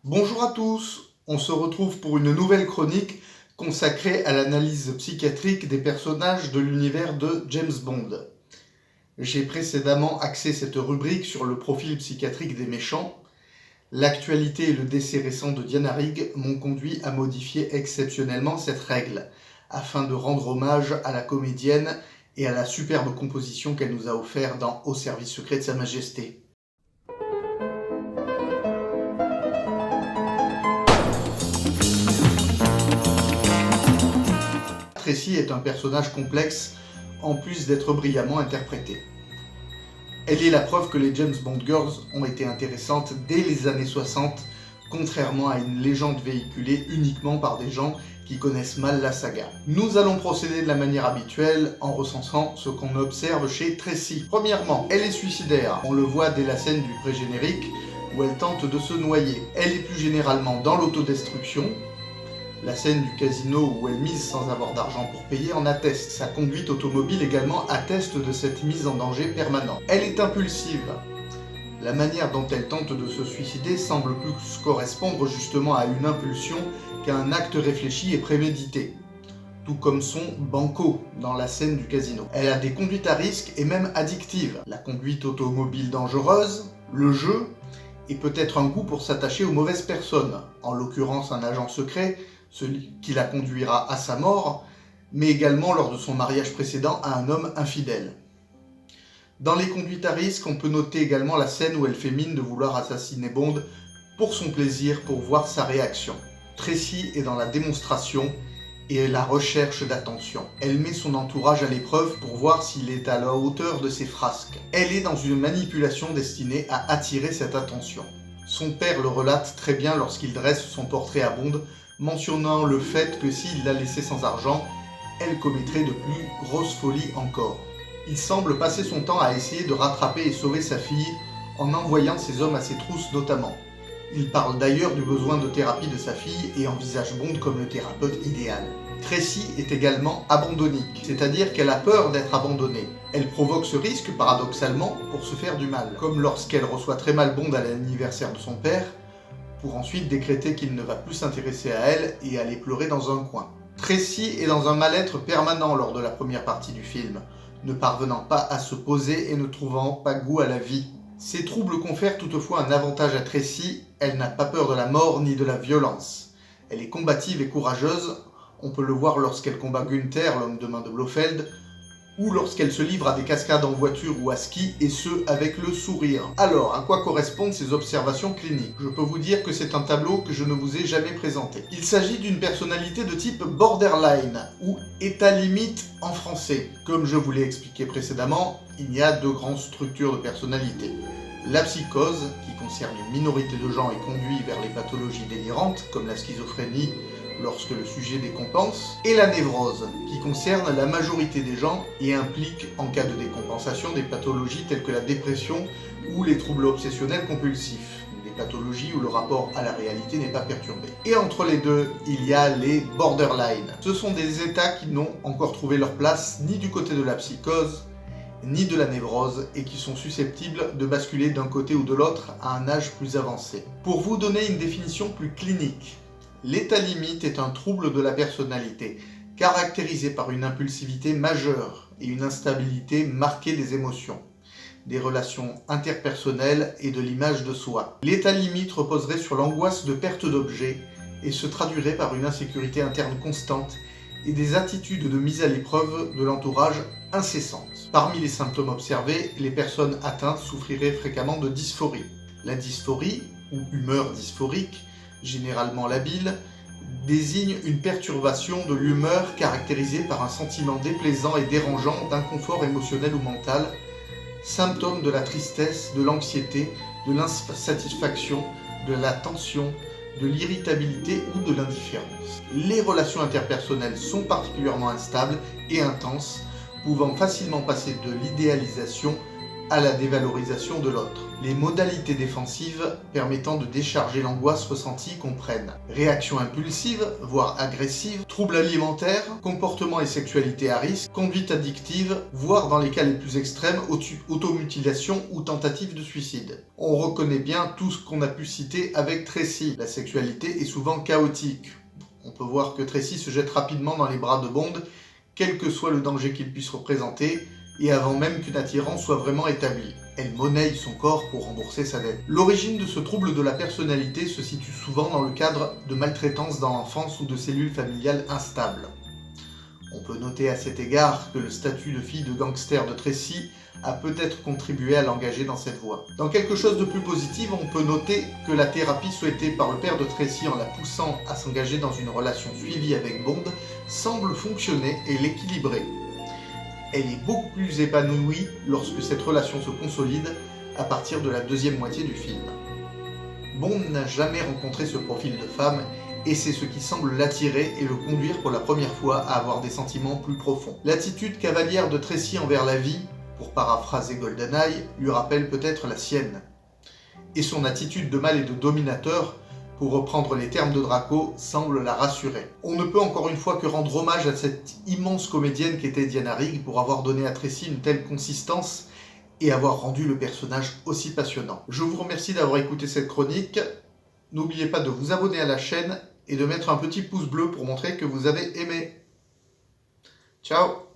Bonjour à tous, on se retrouve pour une nouvelle chronique consacrée à l'analyse psychiatrique des personnages de l'univers de James Bond. J'ai précédemment axé cette rubrique sur le profil psychiatrique des méchants. L'actualité et le décès récent de Diana Rigg m'ont conduit à modifier exceptionnellement cette règle, afin de rendre hommage à la comédienne et à la superbe composition qu'elle nous a offert dans Au service secret de Sa Majesté. Tracy est un personnage complexe, en plus d'être brillamment interprété. Elle est la preuve que les James Bond Girls ont été intéressantes dès les années 60, contrairement à une légende véhiculée uniquement par des gens qui connaissent mal la saga. Nous allons procéder de la manière habituelle en recensant ce qu'on observe chez Tracy. Premièrement, elle est suicidaire. On le voit dès la scène du pré-générique où elle tente de se noyer. Elle est plus généralement dans l'autodestruction. La scène du casino où elle mise sans avoir d'argent pour payer en atteste. Sa conduite automobile également atteste de cette mise en danger permanente. Elle est impulsive. La manière dont elle tente de se suicider semble plus correspondre justement à une impulsion qu'à un acte réfléchi et prémédité. Tout comme son banco dans la scène du casino. Elle a des conduites à risque et même addictives. La conduite automobile dangereuse, le jeu, et peut-être un goût pour s'attacher aux mauvaises personnes, en l'occurrence un agent secret, celui qui la conduira à sa mort, mais également lors de son mariage précédent à un homme infidèle. Dans les conduites à risque, on peut noter également la scène où elle fait mine de vouloir assassiner Bond pour son plaisir, pour voir sa réaction. Tracy est dans la démonstration et la recherche d'attention. Elle met son entourage à l'épreuve pour voir s'il est à la hauteur de ses frasques. Elle est dans une manipulation destinée à attirer cette attention. Son père le relate très bien lorsqu'il dresse son portrait à Bond, mentionnant le fait que s'il la laissait sans argent, elle commettrait de plus grosses folies encore. Il semble passer son temps à essayer de rattraper et sauver sa fille en envoyant ses hommes à ses trousses notamment. Il parle d'ailleurs du besoin de thérapie de sa fille et envisage Bond comme le thérapeute idéal. Tracy est également abandonnique, c'est-à-dire qu'elle a peur d'être abandonnée. Elle provoque ce risque paradoxalement pour se faire du mal, comme lorsqu'elle reçoit très mal Bond à l'anniversaire de son père, pour ensuite décréter qu'il ne va plus s'intéresser à elle et aller pleurer dans un coin. Tracy est dans un mal-être permanent lors de la première partie du film, ne parvenant pas à se poser et ne trouvant pas goût à la vie. Ces troubles confèrent toutefois un avantage à Tracy, elle n'a pas peur de la mort ni de la violence. Elle est combative et courageuse, on peut le voir lorsqu'elle combat Gunther, l'homme de main de Blofeld, ou lorsqu'elle se livre à des cascades en voiture ou à ski, et ce, avec le sourire. Alors, à quoi correspondent ces observations cliniques? Je peux vous dire que c'est un tableau que je ne vous ai jamais présenté. Il s'agit d'une personnalité de type borderline, ou état limite en français. Comme je vous l'ai expliqué précédemment, il y a deux grandes structures de personnalité. La psychose, qui concerne une minorité de gens et conduit vers les pathologies délirantes, comme la schizophrénie, lorsque le sujet décompense, et la névrose, qui concerne la majorité des gens et implique, en cas de décompensation, des pathologies telles que la dépression ou les troubles obsessionnels compulsifs, des pathologies où le rapport à la réalité n'est pas perturbé. Et entre les deux, il y a les borderline. Ce sont des états qui n'ont encore trouvé leur place ni du côté de la psychose, ni de la névrose, et qui sont susceptibles de basculer d'un côté ou de l'autre à un âge plus avancé. Pour vous donner une définition plus clinique, l'état limite est un trouble de la personnalité, caractérisé par une impulsivité majeure et une instabilité marquée des émotions, des relations interpersonnelles et de l'image de soi. L'état limite reposerait sur l'angoisse de perte d'objets et se traduirait par une insécurité interne constante et des attitudes de mise à l'épreuve de l'entourage incessantes. Parmi les symptômes observés, les personnes atteintes souffriraient fréquemment de dysphorie. La dysphorie, ou humeur dysphorique, généralement labile, désigne une perturbation de l'humeur caractérisée par un sentiment déplaisant et dérangeant d'inconfort émotionnel ou mental, symptôme de la tristesse, de l'anxiété, de l'insatisfaction, de la tension, de l'irritabilité ou de l'indifférence. Les relations interpersonnelles sont particulièrement instables et intenses, pouvant facilement passer de l'idéalisation à la dévalorisation de l'autre. Les modalités défensives permettant de décharger l'angoisse ressentie comprennent réaction impulsive, voire agressive, troubles alimentaires, comportement et sexualité à risque, conduite addictive, voire dans les cas les plus extrêmes, automutilation ou tentative de suicide. On reconnaît bien tout ce qu'on a pu citer avec Tracy. La sexualité est souvent chaotique. On peut voir que Tracy se jette rapidement dans les bras de Bond, quel que soit le danger qu'il puisse représenter, et avant même qu'une attirance soit vraiment établie. Elle monnaie son corps pour rembourser sa dette. L'origine de ce trouble de la personnalité se situe souvent dans le cadre de maltraitance dans l'enfance ou de cellules familiales instables. On peut noter à cet égard que le statut de fille de gangster de Tracy a peut-être contribué à l'engager dans cette voie. Dans quelque chose de plus positif, on peut noter que la thérapie souhaitée par le père de Tracy en la poussant à s'engager dans une relation suivie avec Bond semble fonctionner et l'équilibrer. Elle est beaucoup plus épanouie lorsque cette relation se consolide à partir de la deuxième moitié du film. Bond n'a jamais rencontré ce profil de femme et c'est ce qui semble l'attirer et le conduire pour la première fois à avoir des sentiments plus profonds. L'attitude cavalière de Tracy envers la vie, pour paraphraser GoldenEye, lui rappelle peut-être la sienne. Et son attitude de mâle et de dominateur, pour reprendre les termes de Draco, semble la rassurer. On ne peut encore une fois que rendre hommage à cette immense comédienne qu'était Diana Rigg pour avoir donné à Tracy une telle consistance et avoir rendu le personnage aussi passionnant. Je vous remercie d'avoir écouté cette chronique. N'oubliez pas de vous abonner à la chaîne et de mettre un petit pouce bleu pour montrer que vous avez aimé. Ciao!